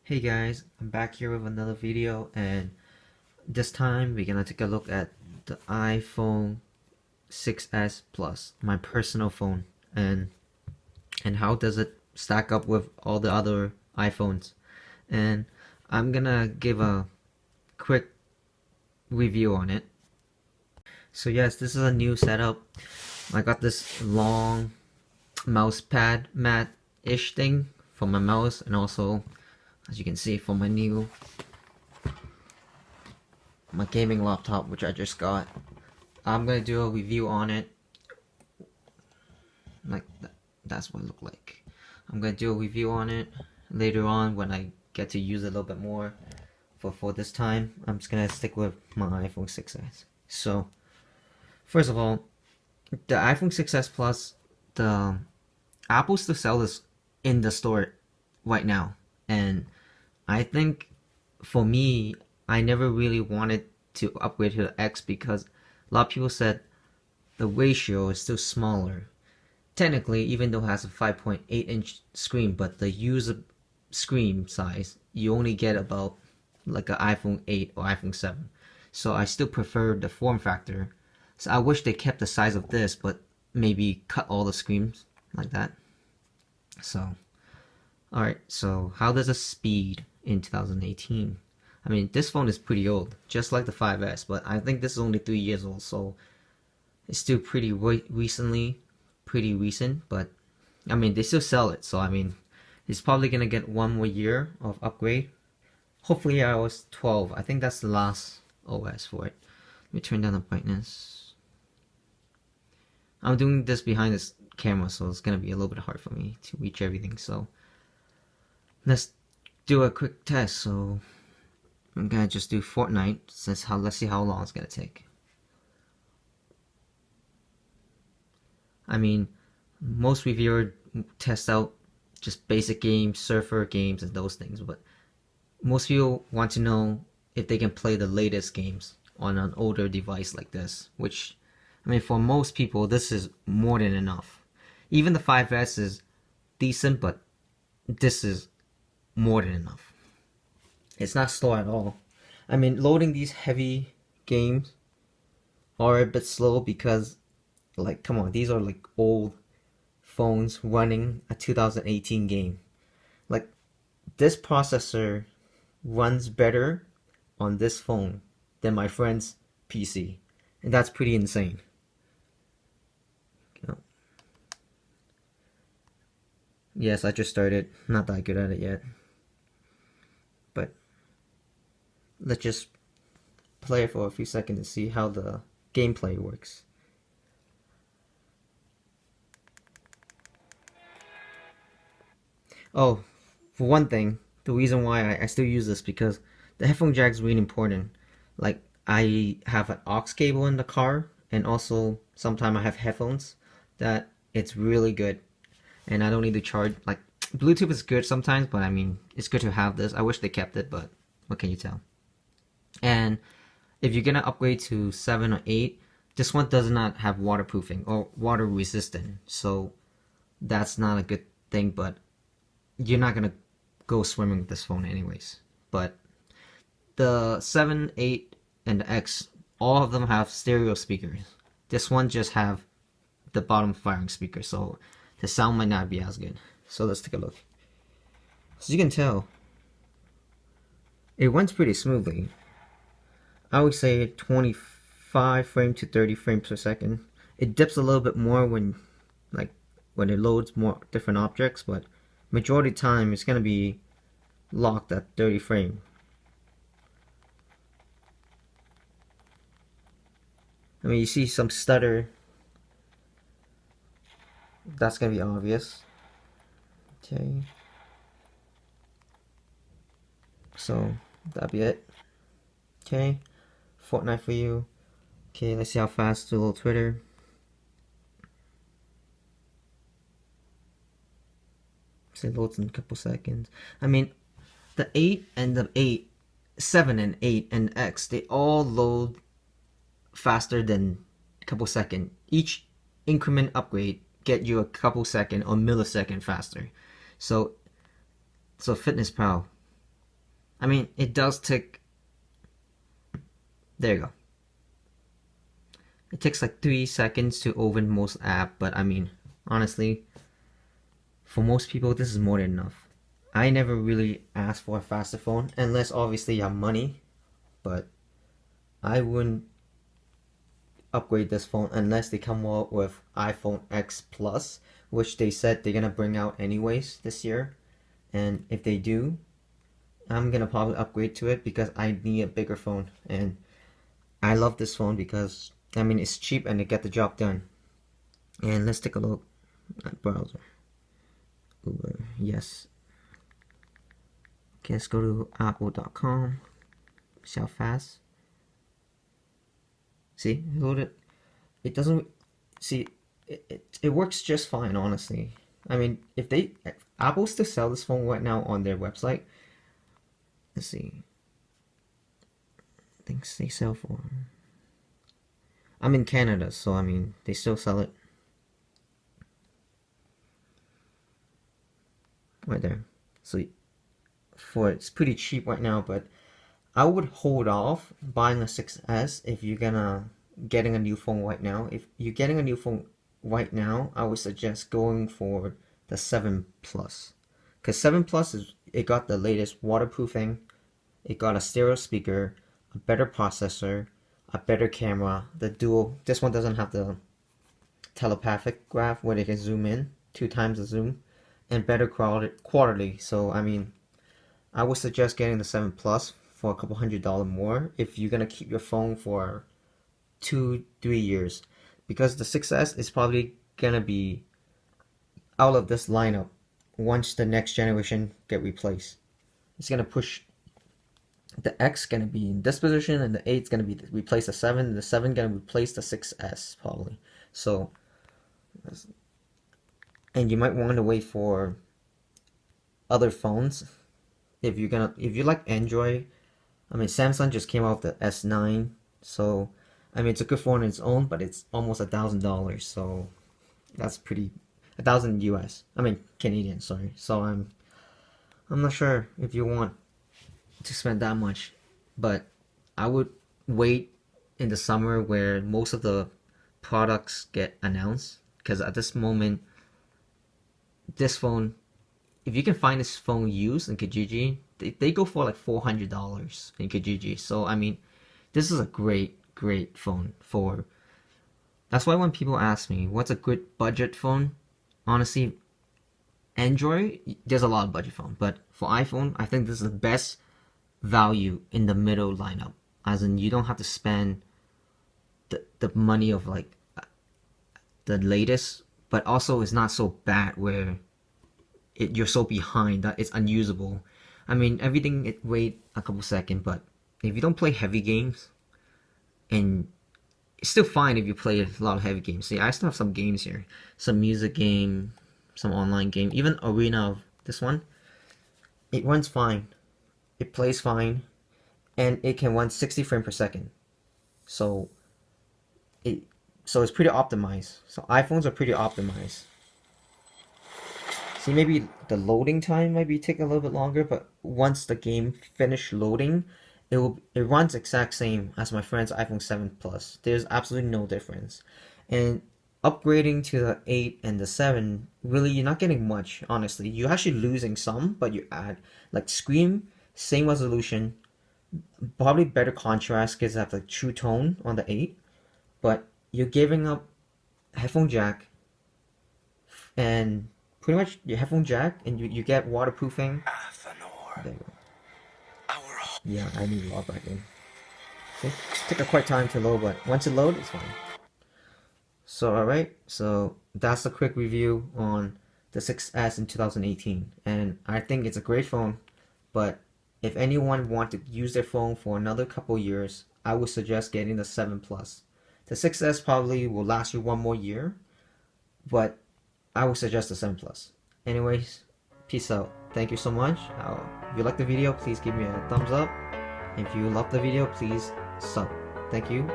Hey guys, I'm back here with another video, and this time we're gonna take a look at the iPhone 6s Plus, my personal phone, and how does it stack up with all the other iPhones. And I'm gonna give a quick review on it. So yes, this is a new setup. I got this long mouse pad mat-ish thing for my mouse, and also, as you can see, for my gaming laptop, which I just got. I'm gonna do a review on it. Like that's what it looked like. I'm gonna do a review on it later on when I get to use it a little bit more. For this time, I'm just gonna stick with my iPhone 6s. So, first of all, the iPhone 6s Plus, the Apple still sells this in the store right now, and I think for me, I never really wanted to upgrade to the X because a lot of people said the ratio is still smaller. Technically, even though it has a 5.8-inch screen, but the user screen size, you only get about like an iPhone 8 or iPhone 7. So I still prefer the form factor. So I wish they kept the size of this, but maybe cut all the screens like that. So, alright, so how does it speed in 2018? I mean, this phone is pretty old, just like the 5S, but I think this is only 3 years old, so it's still pretty recent, but I mean, they still sell it, so I mean, it's probably gonna get one more year of upgrade. Hopefully iOS 12, I think that's the last OS for it. Let me turn down the brightness. I'm doing this behind this camera, so it's gonna be a little bit hard for me to reach everything, so let's do a quick test. So I'm gonna just do Fortnite. Let's see how long it's gonna take. I mean, most reviewers test out just basic games, surfer games, and those things, but most people want to know if they can play the latest games on an older device like this, which, I mean, for most people, this is more than enough. Even the 5S is decent, but this is more than enough. It's not slow at all. I mean, loading these heavy games are a bit slow because, like, come on, these are like old phones running a 2018 game. Like, this processor runs better on this phone than my friend's PC, and that's pretty insane. Yes, I just started. Not that good at it yet, but let's just play it for a few seconds to see how the gameplay works. Oh, for one thing, the reason why I still use this because the headphone jack is really important. Like, I have an aux cable in the car, and also sometimes I have headphones that it's really good, and I don't need to charge. Like, Bluetooth is good sometimes, but I mean, it's good to have this. I wish they kept it, but what can you tell? And if you're gonna upgrade to 7 or 8, this one does not have waterproofing or water resistant, so that's not a good thing, but you're not gonna go swimming with this phone anyways. But the 7, 8, and the X, all of them have stereo speakers. This one just have the bottom firing speaker, so the sound might not be as good. So let's take a look. As you can tell, it runs pretty smoothly. I would say 25 frames to 30 frames per second. It dips a little bit more when it loads more different objects, but majority of the time it's gonna be locked at 30 frames. I mean, you see some stutter. That's gonna be obvious. Okay. So that'll be it. Okay. Fortnite for you. Okay, let's see how fast the little Twitter. Say loads in a couple seconds. I mean, the 8 and the 8, 7 and 8 and X, they all load faster than a couple seconds. Each increment upgrade get you a couple second or millisecond faster. So Fitness Pal, I mean, it does take, there you go. It takes like 3 seconds to open most app, but I mean, honestly, for most people, this is more than enough. I never really asked for a faster phone, unless obviously you have money, but I wouldn't upgrade this phone unless they come out with iPhone X Plus, which they said they're gonna bring out anyways this year. And if they do, I'm gonna probably upgrade to it because I need a bigger phone. And I love this phone because, I mean, it's cheap and it get the job done. And let's take a look at browser. Uber, yes. Okay, let's go to apple.com. See how fast. See, loaded. It doesn't. See, it works just fine, honestly. I mean, if Apple still sell this phone right now on their website. Let's see. I think they sell for. I'm in Canada, so I mean, they still sell it. Right there. So it's pretty cheap right now, but I would hold off buying a 6S if you're gonna getting a new phone right now. If you're getting a new phone right now, I would suggest going for the 7 Plus. Because 7 Plus it got the latest waterproofing, it got a stereo speaker, a better processor, a better camera. This one doesn't have the telepathic graph where they can zoom in 2 times the zoom, and better quality. So I mean, I would suggest getting the 7 Plus for a couple $100 more if you're gonna keep your phone for 2-3 years, because the 6S is probably gonna be out of this lineup once the next generation get replaced. It's gonna push the X gonna be in this position, and the 8's gonna be replace the 7, and the 7 gonna replace the 6S probably. So, and you might want to wait for other phones if you like Android. I mean, Samsung just came out with the S9, so I mean, it's a good phone on its own, but it's almost $1,000, so that's pretty, 1,000 US. I mean Canadian, sorry. So I'm not sure if you want to spend that much, but I would wait in the summer where most of the products get announced, because at this moment, this phone, if you can find this phone used in Kijiji, they go for like $400 in Kijiji. So I mean, this is a great phone for. That's why when people ask me what's a good budget phone, honestly, Android, there's a lot of budget phone, but for iPhone, I think this is the best value in the middle lineup. As in, you don't have to spend the money of like the latest, but also it's not so bad where you're so behind that it's unusable. I mean, everything it wait a couple seconds, but if you don't play heavy games, and it's still fine if you play a lot of heavy games. See, I still have some games here, some music game, some online game, even Arena of this one. It runs fine, it plays fine, and it can run 60 frames per second. So it's pretty optimized. So iPhones are pretty optimized. See, maybe the loading time might be taking a little bit longer, but once the game finish loading, it runs exact same as my friend's iPhone 7 Plus. There's absolutely no difference. And upgrading to the 8 and the 7, really you're not getting much, honestly. You're actually losing some, but you add like screen, same resolution, probably better contrast because it has like true tone on the 8, but you're giving up headphone jack and pretty much your headphone jack, and you get waterproofing. There you go. Yeah, I need to log back in. See? It took quite time to load, but once it loads, it's fine. So alright, so that's a quick review on the 6S in 2018, and I think it's a great phone, but if anyone want to use their phone for another couple years, I would suggest getting the 7 Plus. The 6S probably will last you 1 more year, but I would suggest the 7 Plus. Anyways, peace out. Thank you so much. If you like the video, please give me a thumbs up. If you love the video, please sub. Thank you.